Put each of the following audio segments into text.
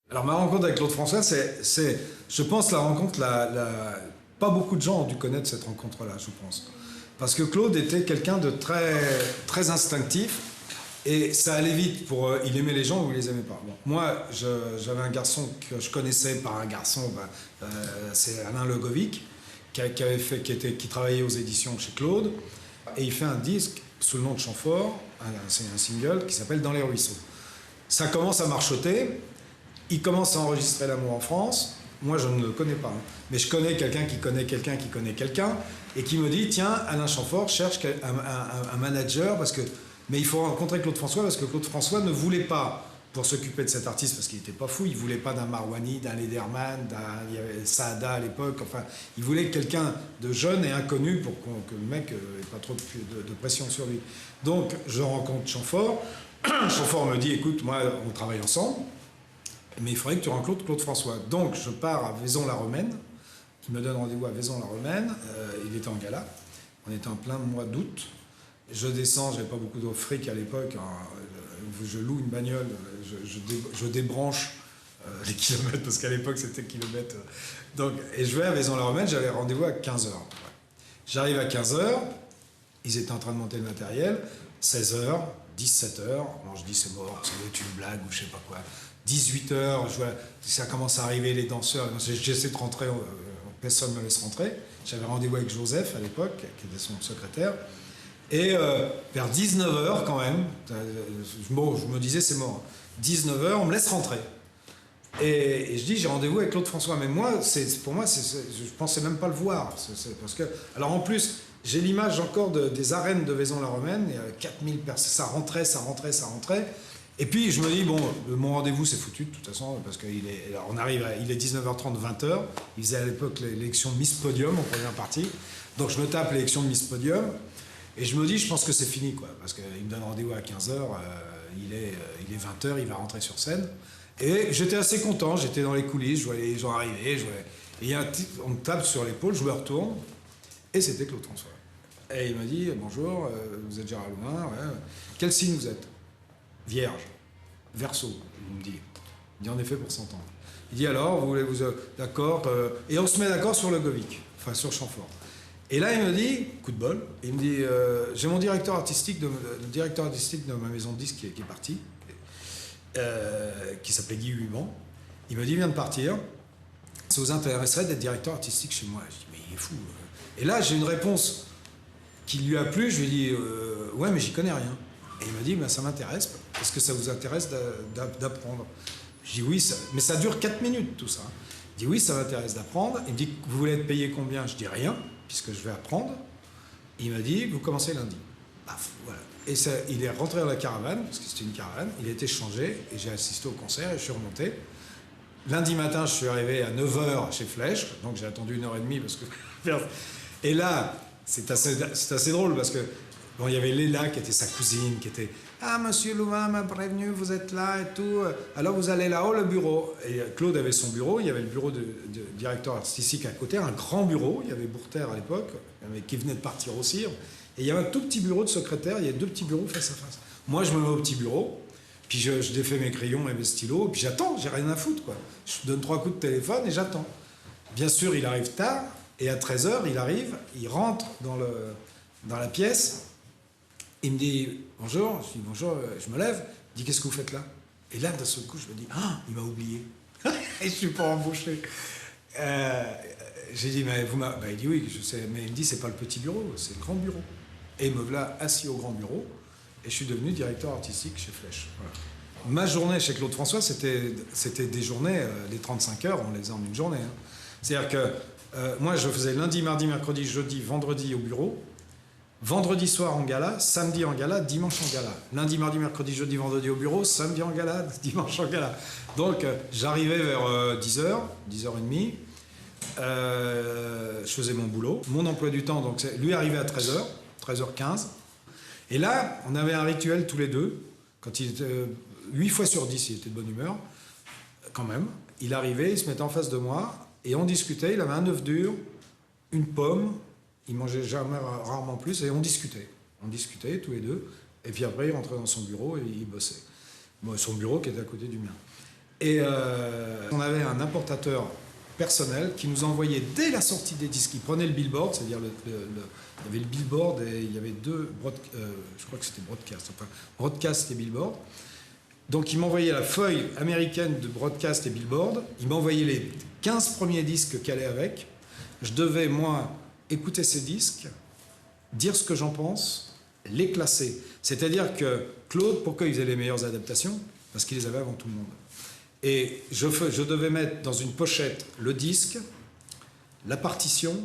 Alors ma rencontre avec Claude François, je pense, la rencontre, pas beaucoup de gens ont dû connaître cette rencontre-là, je pense. Parce que Claude était quelqu'un de très, très instinctif, et ça allait vite. Il aimait les gens ou il les aimait pas. Bon, moi, j'avais un garçon que je connaissais par un garçon, c'est Alain Legovic, qui travaillait aux éditions chez Claude, et il fait un disque sous le nom de Chamfort, c'est un single qui s'appelle Dans les ruisseaux. Ça commence à marchoter. Il commence à enregistrer L'amour en France. Moi, je ne le connais pas. Mais je connais quelqu'un qui connaît quelqu'un qui connaît quelqu'un et qui me dit, tiens, Alain Chamfort cherche un manager mais il faut rencontrer Claude François parce que Claude François ne voulait pas, pour s'occuper de cet artiste, parce qu'il n'était pas fou, il ne voulait pas d'un Marouani, d'un Lederman, il y avait Saada à l'époque, enfin, il voulait quelqu'un de jeune et inconnu pour que le mec n'ait pas trop de pression sur lui. Donc, je rencontre Chamfort. Chamfort me dit, écoute, moi, on travaille ensemble, mais il faudrait que tu rencontres Claude François. Donc je pars à Vaison-la-Romaine, qui me donne rendez-vous à Vaison-la-Romaine. Il était en gala, on était en plein mois d'août. Je descends, j'avais pas beaucoup de fric à l'époque, je loue une bagnole, je débranche les kilomètres, parce qu'à l'époque c'était kilomètres. Et je vais à Vaison-la-Romaine, j'avais rendez-vous à 15h. J'arrive à 15h, ils étaient en train de monter le matériel, 16h, 17h, bon, je dis c'est mort, ça doit être une blague ou je sais pas quoi. 18h, ça commence à arriver, les danseurs. J'essaie de rentrer, personne ne me laisse rentrer. J'avais rendez-vous avec Joseph à l'époque, qui était son secrétaire. Et vers 19h quand même, bon, je me disais c'est mort. 19h, on me laisse rentrer. Et je dis j'ai rendez-vous avec Claude François. Mais moi, pour moi, je pensais même pas le voir. Parce que, alors en plus, j'ai l'image encore des arènes de Vaison-la-Romaine. Il y a 4000 personnes, ça rentrait. Et puis je me dis, bon, mon rendez-vous c'est foutu de toute façon, parce qu'il est, il est 19h30, 20h, il faisait à l'époque l'élection de Miss Podium en première partie, donc je me tape l'élection de Miss Podium, et je me dis, je pense que c'est fini, quoi, parce qu'il me donne rendez-vous à 15h, il est 20h, il va rentrer sur scène, et j'étais assez content, j'étais dans les coulisses, je voyais les gens arriver, et il y a un type, on me tape sur l'épaule, je me retourne, et c'était Claude François. Et il m'a dit, bonjour, vous êtes Gérard Louvain, ouais. Quel signe vous êtes? Vierge, Verseau, il me dit. Il dit en effet pour s'entendre. Il dit alors, vous voulez vous d'accord, et on se met d'accord sur Legovic, enfin sur Chamfort. Et là il me dit, coup de bol, il me dit, j'ai mon directeur artistique de ma maison de disques qui est parti, qui s'appelait Guy Huban. Il me dit, il vient de partir, ça vous intéresserait d'être directeur artistique chez moi? Je dis, mais il est fou. Et là j'ai une réponse qui lui a plu, je lui ai dit, ouais mais j'y connais rien. Et il m'a dit, ben, ça m'intéresse. Est-ce que ça vous intéresse d'apprendre? Je dis oui, mais ça dure 4 minutes tout ça. Il dit oui, ça m'intéresse d'apprendre. Il me dit, vous voulez être payé combien? Je dis rien, puisque je vais apprendre. Il m'a dit, vous commencez lundi. Paf, voilà. Et il est rentré dans la caravane, parce que c'était une caravane, il a été changé, et j'ai assisté au concert, et je suis remonté. Lundi matin, je suis arrivé à 9h chez Flèche, donc j'ai attendu 1h30, parce que... Et là, c'est assez drôle, parce que bon, il y avait Léla qui était sa cousine, qui était « Ah, monsieur Louvain m'a prévenu, vous êtes là et tout. Alors vous allez là-haut, le bureau. » Et Claude avait son bureau, il y avait le bureau de directeur artistique à côté, un grand bureau. Il y avait Bourter à l'époque, qui venait de partir aussi. Et il y avait un tout petit bureau de secrétaire, il y avait 2 petits bureaux face à face. Moi, je me mets au petit bureau, puis je défais mes crayons et mes stylos, puis j'attends, j'ai rien à foutre, quoi. Je donne 3 coups de téléphone et j'attends. Bien sûr, il arrive tard, et à 13h, il arrive, il rentre dans la pièce. Il me dit bonjour, je dis bonjour, je me lève, il dit qu'est-ce que vous faites là? Et là d'un seul coup je me dis ah, il m'a oublié et je suis pas embauché. J'ai dit mais il dit oui je sais, mais il me dit c'est pas le petit bureau, c'est le grand bureau. Et il me voilà assis au grand bureau et je suis devenu directeur artistique chez Flèche. Voilà. Ma journée chez Claude François c'était des journées, les 35 heures on les faisait en une journée. Hein. C'est-à-dire que moi je faisais lundi, mardi, mercredi, jeudi, vendredi au bureau. Vendredi soir en gala, samedi en gala, dimanche en gala. Lundi, mardi, mercredi, jeudi, vendredi au bureau, samedi en gala, dimanche en gala. Donc j'arrivais vers 10h, 10h30, je faisais mon boulot. Mon emploi du temps, donc lui arrivait à 13h, 13h15. Et là, on avait un rituel tous les deux. Quand il était 8 fois sur 10, il était de bonne humeur, quand même. Il arrivait, il se mettait en face de moi, et on discutait, il avait un œuf dur, une pomme. Il mangeait jamais, rarement plus, et on discutait. On discutait tous les deux, et puis après il rentrait dans son bureau et il bossait. Bon, son bureau qui était à côté du mien. Et on avait un importateur personnel qui nous envoyait dès la sortie des disques. Il prenait le billboard, c'est-à-dire il y avait le billboard et il y avait deux, je crois que c'était broadcast, enfin broadcast et billboard. Donc il m'envoyait la feuille américaine de broadcast et billboard, il m'envoyait les 15 premiers disques qu'elle allait avec. Je devais, moi, écouter ces disques, dire ce que j'en pense, les classer. C'est-à-dire que Claude, pourquoi il faisait les meilleures adaptations? Parce qu'il les avait avant tout le monde. Et je devais mettre dans une pochette le disque, la partition,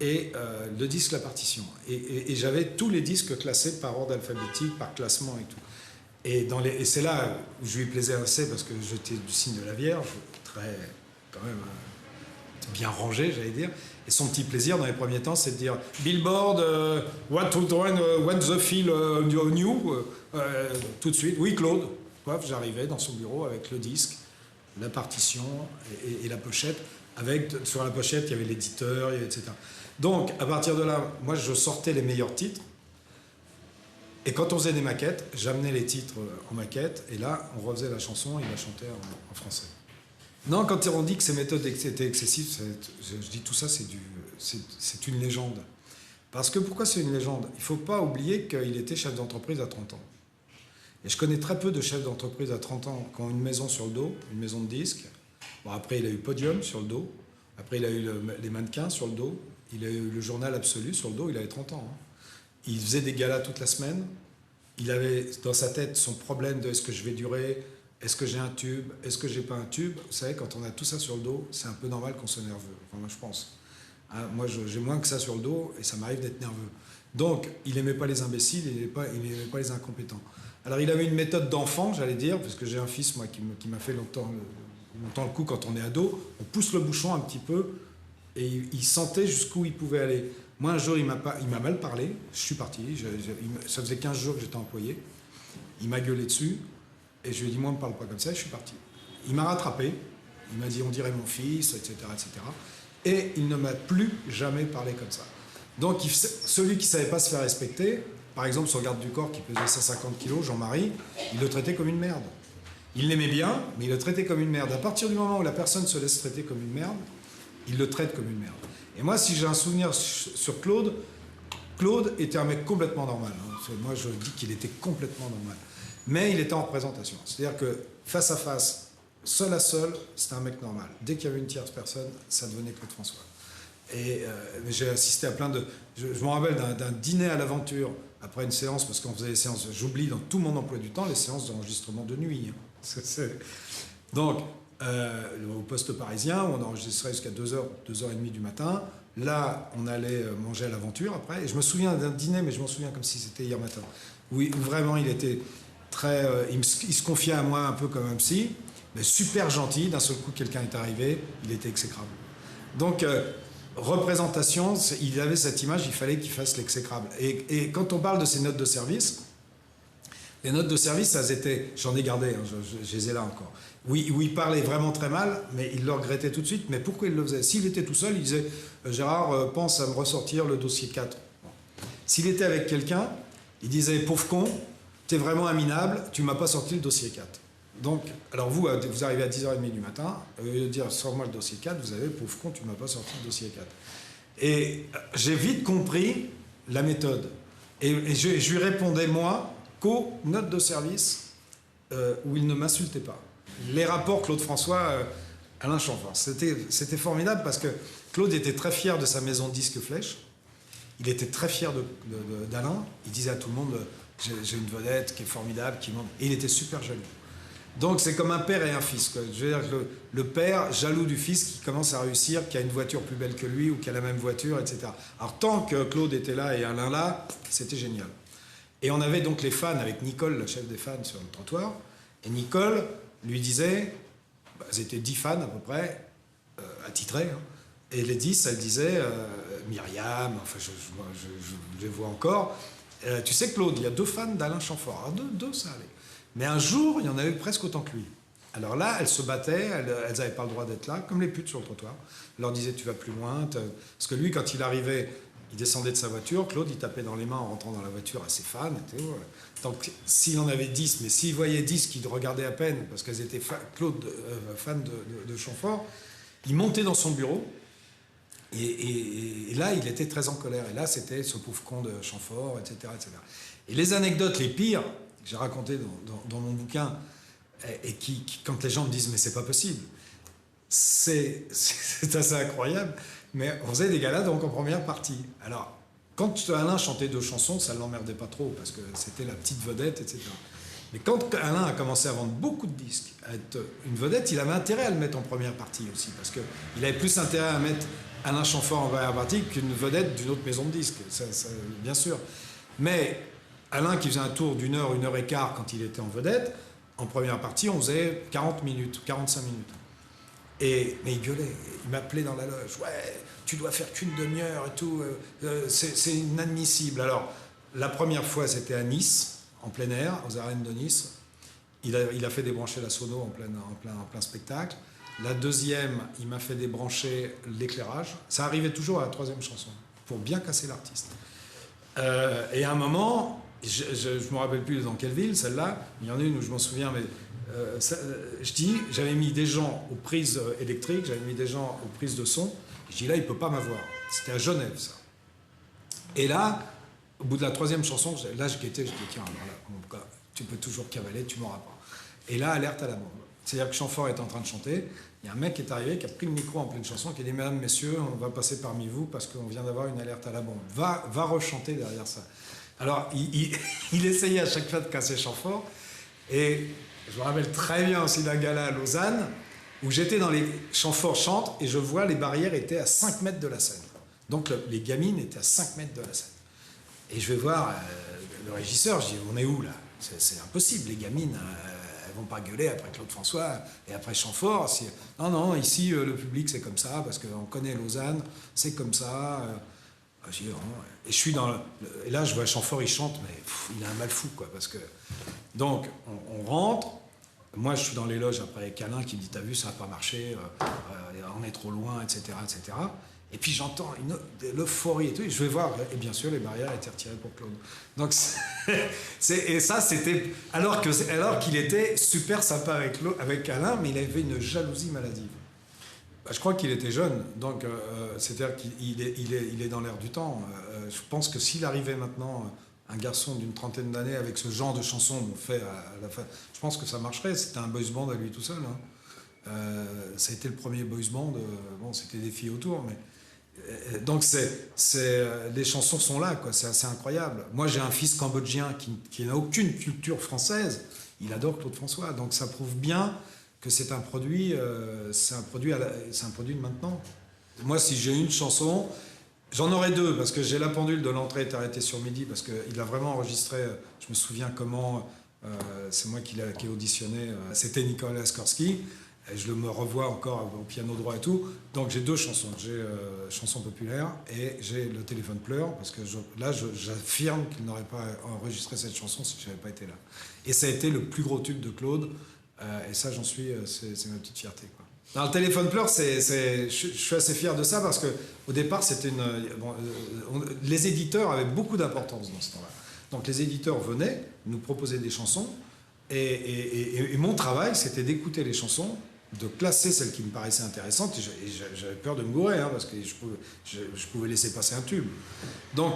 et le disque, la partition. Et j'avais tous les disques classés par ordre alphabétique, par classement et tout. Et c'est là où je lui plaisais assez, parce que j'étais du signe de la Vierge, très, quand même, bien rangé, j'allais dire. Et son petit plaisir dans les premiers temps, c'est de dire Billboard, what the feel new tout de suite, oui, Claude. J'arrivais dans son bureau avec le disque, la partition et la pochette. Sur la pochette, il y avait l'éditeur, etc. Donc, à partir de là, moi, je sortais les meilleurs titres. Et quand on faisait des maquettes, j'amenais les titres en maquette. Et là, on refaisait la chanson et il la chantait en français. Non, quand on dit que ces méthodes étaient excessives, je dis tout ça, c'est une légende. Parce que pourquoi c'est une légende? Il ne faut pas oublier qu'il était chef d'entreprise à 30 ans. Et je connais très peu de chefs d'entreprise à 30 ans qui ont une maison sur le dos, une maison de disques. Bon, après, il a eu Podium sur le dos. Après, il a eu les mannequins sur le dos. Il a eu le journal Absolu sur le dos. Il avait 30 ans. Hein. Il faisait des galas toute la semaine. Il avait dans sa tête son problème de est-ce que je vais durer, est-ce que j'ai un tube, est-ce que j'ai pas un tube. Vous savez, quand on a tout ça sur le dos, c'est un peu normal qu'on soit nerveux. Enfin, moi, je pense. Hein, moi, j'ai moins que ça sur le dos et ça m'arrive d'être nerveux. Donc, il n'aimait pas les imbéciles, il n'aimait pas les incompétents. Alors, il avait une méthode d'enfant, j'allais dire, parce que j'ai un fils, moi, qui m'a fait longtemps le coup quand on est ado. On pousse le bouchon un petit peu et il sentait jusqu'où il pouvait aller. Moi, un jour, il m'a mal parlé. Je suis parti. Ça faisait 15 jours que j'étais employé. Il m'a gueulé dessus. Et je lui ai dit, moi, on ne me parle pas comme ça. Et je suis parti. Il m'a rattrapé. Il m'a dit, on dirait mon fils, etc., etc. Et il ne m'a plus jamais parlé comme ça. Donc, celui qui ne savait pas se faire respecter, par exemple, son garde du corps qui pesait 150 kilos, Jean-Marie, il le traitait comme une merde. Il l'aimait bien, mais il le traitait comme une merde. À partir du moment où la personne se laisse traiter comme une merde, il le traite comme une merde. Et moi, si j'ai un souvenir sur Claude, Claude était un mec complètement normal. Hein. Moi, je dis qu'il était complètement normal. Mais il était en représentation. C'est-à-dire que face à face, seul à seul, c'était un mec normal. Dès qu'il y avait une tierce personne, ça devenait Claude François. Et j'ai assisté à plein de... Je me rappelle d'un dîner à l'aventure, après une séance, parce qu'on faisait des séances, j'oublie dans tout mon emploi du temps, les séances d'enregistrement de nuit. Hein. Donc, au poste parisien, où on enregistrait jusqu'à 2h, 2h30 du matin. Là, on allait manger à l'aventure après. Et je me souviens d'un dîner, mais je m'en souviens comme si c'était hier matin. Où vraiment, il était très... il se confiait à moi un peu comme un psy, mais super gentil. D'un seul coup, quelqu'un est arrivé, il était exécrable. Donc, représentation, il avait cette image, il fallait qu'il fasse l'exécrable. Et quand on parle de ces notes de service, les notes de service, ça étaient, j'en ai gardé, hein, je les ai là encore, où il parlait vraiment très mal, mais il le regrettait tout de suite. Mais pourquoi il le faisait? S'il était tout seul, il disait Gérard, pense à me ressortir le dossier 4. Bon. S'il était avec quelqu'un, il disait pauvre con, t'es vraiment un minable, tu m'as pas sorti le dossier 4. Donc, alors vous arrivez à 10h30 du matin, au lieu de dire sors-moi le dossier 4, vous avez pauvre con, tu m'as pas sorti le dossier 4. Et j'ai vite compris la méthode. Et je lui répondais, moi, qu'aux notes de service où il ne m'insultait pas. Les rapports Claude François, Alain Chamfort, c'était formidable parce que Claude était très fier de sa maison de disques Flèche. Il était très fier d'Alain. Il disait à tout le monde, j'ai une vedette qui est formidable, qui monte. Et il était super jaloux. Donc c'est comme un père et un fils, quoi. Je veux dire que le père, jaloux du fils qui commence à réussir, qui a une voiture plus belle que lui ou qui a la même voiture, etc. Alors tant que Claude était là et Alain là, c'était génial. Et on avait donc les fans avec Nicole, la chef des fans, sur le trottoir. Et Nicole lui disait, elles étaient 10 fans à peu près, attitrés, hein. Et les 10, elle disait, Myriam, enfin je les vois encore, tu sais Claude, il y a 2 fans d'Alain Chamfort. Alors deux, ça allait. Mais un jour, il y en avait presque autant que lui. Alors là, elles se battaient, elles n'avaient pas le droit d'être là, comme les putes sur le trottoir. Elle leur disait, tu vas plus loin. Parce que lui, quand il arrivait il descendait de sa voiture, Claude, il tapait dans les mains en rentrant dans la voiture à ses fans. Donc, s'il en avait 10, mais s'il voyait 10 qui le regardaient à peine, parce qu'elles étaient Claude, fan de Chamfort, il montait dans son bureau, et là, il était très en colère. Et là, c'était ce pauvre con de Chamfort, etc., etc. Et les anecdotes les pires, que j'ai racontées dans mon bouquin, et qui, quand les gens me disent « mais c'est pas possible », c'est assez incroyable, mais on faisait des galas donc en première partie. Alors, quand Alain chantait 2 chansons, ça ne l'emmerdait pas trop, parce que c'était la petite vedette, etc. Mais quand Alain a commencé à vendre beaucoup de disques, à être une vedette, il avait intérêt à le mettre en première partie aussi, parce qu'il avait plus intérêt à mettre Alain Chamfort en première partie qu'une vedette d'une autre maison de disques, bien sûr. Mais Alain, qui faisait un tour d'1 heure, 1 heure et quart quand il était en vedette, en première partie, on faisait 40 minutes, 45 minutes. Mais il gueulait, il m'appelait dans la loge, ouais, tu dois faire qu'une demi-heure et tout, c'est inadmissible. Alors, la première fois, c'était à Nice, en plein air, aux arènes de Nice. Il a fait débrancher la sono en plein spectacle. La deuxième, il m'a fait débrancher l'éclairage. Ça arrivait toujours à la 3e chanson, pour bien casser l'artiste. Et à un moment, je ne me rappelle plus dans quelle ville, celle-là, il y en a une où je m'en souviens, mais j'avais mis des gens aux prises électriques, j'avais mis des gens aux prises de son. Je dis là, il ne peut pas m'avoir. C'était à Genève, ça. Et là, au bout de la 3e chanson, là, je guettais, je dis tiens, voilà, tu peux toujours cavaler, tu m'auras pas. Et là, alerte à la bombe. C'est-à-dire que Chamfort est en train de chanter, il y a un mec qui est arrivé, qui a pris le micro en pleine chanson, qui a dit mesdames, messieurs, on va passer parmi vous parce qu'on vient d'avoir une alerte à la bombe. Va rechanter derrière ça. Alors, il essayait à chaque fois de casser Chamfort, et je me rappelle très bien aussi d'un gala à Lausanne, où j'étais dans les Chamfort chante, et je vois les barrières étaient à 5 mètres de la scène. Donc les gamines étaient à 5 mètres de la scène. Et je vais voir le régisseur, je dis on est où là? C'est impossible, les gamines, elles vont pas gueuler après Claude François et après Chamfort. Non, ici le public c'est comme ça, parce qu'on connaît Lausanne, c'est comme ça. Je dis, non. Et je suis et là je vois Chamfort, il chante, mais il a un mal fou, quoi, parce que... Donc on rentre, moi je suis dans les loges après avec Alain qui me dit t'as vu, ça n'a pas marché, on est trop loin, etc., etc. Et puis j'entends l'euphorie et tout, et je vais voir, et bien sûr les barrières étaient retirées pour Claude. Donc et ça c'était alors qu'il était super sympa avec Alain, mais il avait une jalousie maladive. Je crois qu'il était jeune, donc c'est-à-dire qu'il est dans l'air du temps. Je pense que s'il arrivait maintenant, un garçon d'une 30aine d'années avec ce genre de chansons fait à la fin, je pense que ça marcherait. C'était un boys band à lui tout seul. Hein. Ça a été le premier boys band. Bon, c'était des filles autour, mais donc les chansons sont là, quoi. C'est assez incroyable. Moi, j'ai un fils cambodgien qui n'a aucune culture française. Il adore Claude François, donc ça prouve bien que c'est un produit, c'est un produit de maintenant. Moi, si j'ai une chanson, j'en aurais 2, parce que j'ai La pendule de l'entrée est arrêtée sur midi, parce qu'il a vraiment enregistré, je me souviens comment, c'est moi qui ai auditionné, c'était Nicolas Skorsky, et je me revois encore au piano droit et tout. Donc j'ai 2 chansons, j'ai Chanson populaire et j'ai Le téléphone pleure, parce que là j'affirme qu'il n'aurait pas enregistré cette chanson si je n'avais pas été là. Et ça a été le plus gros tube de Claude. Et ça, c'est ma petite fierté, quoi. Dans Le téléphone pleure, je suis assez fier de ça parce qu'au départ, c'était les éditeurs avaient beaucoup d'importance dans ce temps-là. Donc les éditeurs venaient nous proposer des chansons et mon travail, c'était d'écouter les chansons, de classer celles qui me paraissaient intéressantes, et j'avais peur de me gourer, hein, parce que je pouvais laisser passer un tube. Donc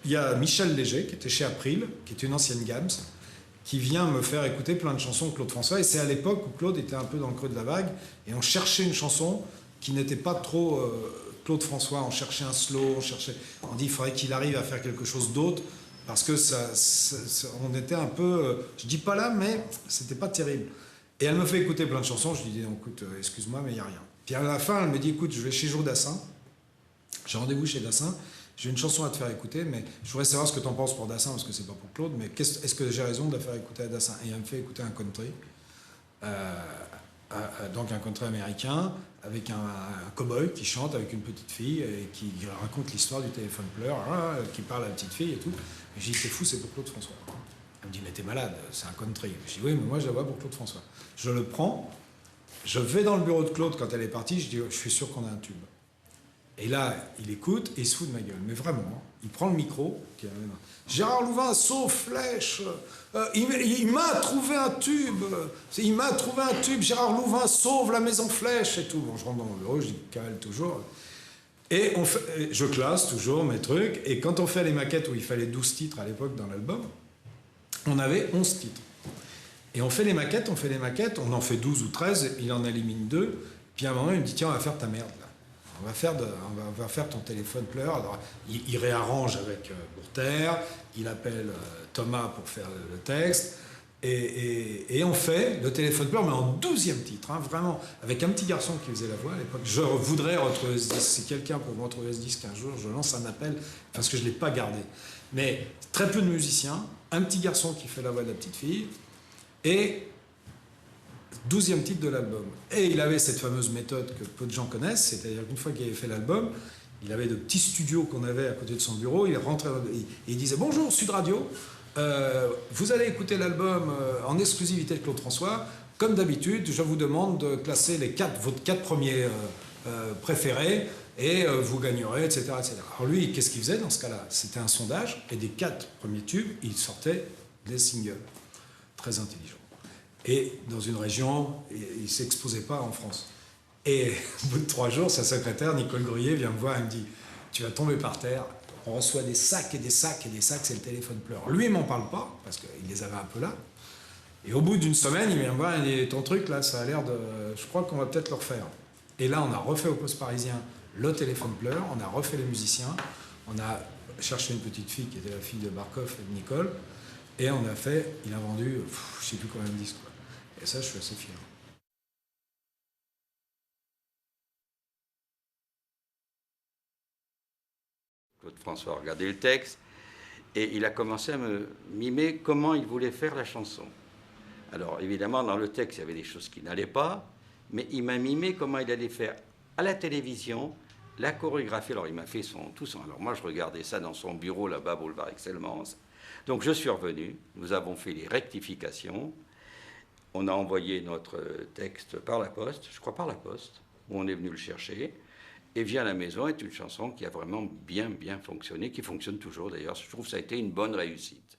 il y a Michel Léger, qui était chez April, qui était une ancienne Gams, qui vient me faire écouter plein de chansons de Claude François. Et c'est à l'époque où Claude était un peu dans le creux de la vague, et on cherchait une chanson qui n'était pas trop Claude François. On cherchait un slow, on dit qu'il faudrait qu'il arrive à faire quelque chose d'autre, parce que on était un peu, je dis pas là, mais c'était pas terrible. Et elle me fait écouter plein de chansons. Je lui dis, écoute, excuse-moi, mais il n'y a rien. Puis à la fin, elle me dit, écoute, je vais chez Joe Dassin. J'ai rendez-vous chez Dassin. J'ai une chanson à te faire écouter, mais je voudrais savoir ce que tu en penses pour Dassin, parce que c'est pas pour Claude, mais est-ce que j'ai raison de la faire écouter à Dassin? Et elle me fait écouter un country, donc un country américain, avec un cow-boy qui chante avec une petite fille et qui raconte l'histoire du téléphone pleure, qui parle à la petite fille et tout. Et je dis, c'est fou, c'est pour Claude François. Elle me dit, mais t'es malade, c'est un country. Je dis, oui, mais moi je la vois pour Claude François. Je le prends, je vais dans le bureau de Claude quand elle est partie, je dis, je suis sûr qu'on a un tube. Et là, il écoute et il se fout de ma gueule. Mais vraiment, hein. Il prend le micro. Gérard Louvain, sauve Flèche. Il m'a trouvé un tube. Il m'a trouvé un tube. Gérard Louvain, sauve la maison Flèche et tout. Bon, je rentre dans le bureau, je dis cale toujours. Et je classe toujours mes trucs. Et quand on fait les maquettes où il fallait 12 titres à l'époque dans l'album, on avait 11 titres. Et on fait les maquettes, on en fait 12 ou 13, il en élimine 2. Puis à un moment, il me dit, tiens, on va faire ta merde, là. On va faire ton téléphone pleure. Alors, il réarrange avec Bourter, il appelle Thomas pour faire le texte. Et on fait le téléphone pleure, mais en 12e titre, hein, vraiment, avec un petit garçon qui faisait la voix à l'époque. Je voudrais retrouver ce disque. Si quelqu'un peut me retrouver ce disque un jour, je lance un appel, parce que je ne l'ai pas gardé. Mais très peu de musiciens, un petit garçon qui fait la voix de la petite fille, et 12e titre de l'album. Et il avait cette fameuse méthode que peu de gens connaissent, c'est-à-dire qu'une fois qu'il avait fait l'album, il avait de petits studios qu'on avait à côté de son bureau, il rentrait et il disait « Bonjour, Sud Radio, vous allez écouter l'album en exclusivité de Claude François. Comme d'habitude, je vous demande de classer vos 4 premiers préférés et vous gagnerez, etc., etc. » Alors lui, qu'est-ce qu'il faisait dans ce cas-là? C'était un sondage, et des 4 premiers tubes, il sortait des singles. Très intelligent. Et dans une région, il ne s'exposait pas en France. Et au bout de 3 jours, sa secrétaire, Nicole Gruyé, vient me voir et me dit « Tu vas tomber par terre, on reçoit des sacs et des sacs et des sacs, c'est le téléphone pleure. » Lui, il ne m'en parle pas, parce qu'il les avait un peu là. Et au bout d'une semaine, il vient me voir et il dit « Ton truc, là, ça a l'air de... Je crois qu'on va peut-être le refaire. » Et là, on a refait au Poste Parisien le téléphone pleure, on a refait les musiciens, on a cherché une petite fille qui était la fille de Barkov et de Nicole, et on a fait, il a vendu, je ne sais plus combien de disques, quoi. Et ça, je suis assez fier. Claude François a regardé le texte et il a commencé à me mimer comment il voulait faire la chanson. Alors évidemment, dans le texte, il y avait des choses qui n'allaient pas, mais il m'a mimé comment il allait faire à la télévision la chorégraphie. Alors il m'a fait tout son... Alors moi, je regardais ça dans son bureau là-bas, boulevard Excellence. Donc je suis revenu, nous avons fait les rectifications. On a envoyé notre texte par la poste, je crois par la poste, où on est venu le chercher. Et Viens à la maison est une chanson qui a vraiment bien fonctionné, qui fonctionne toujours d'ailleurs. Je trouve que ça a été une bonne réussite.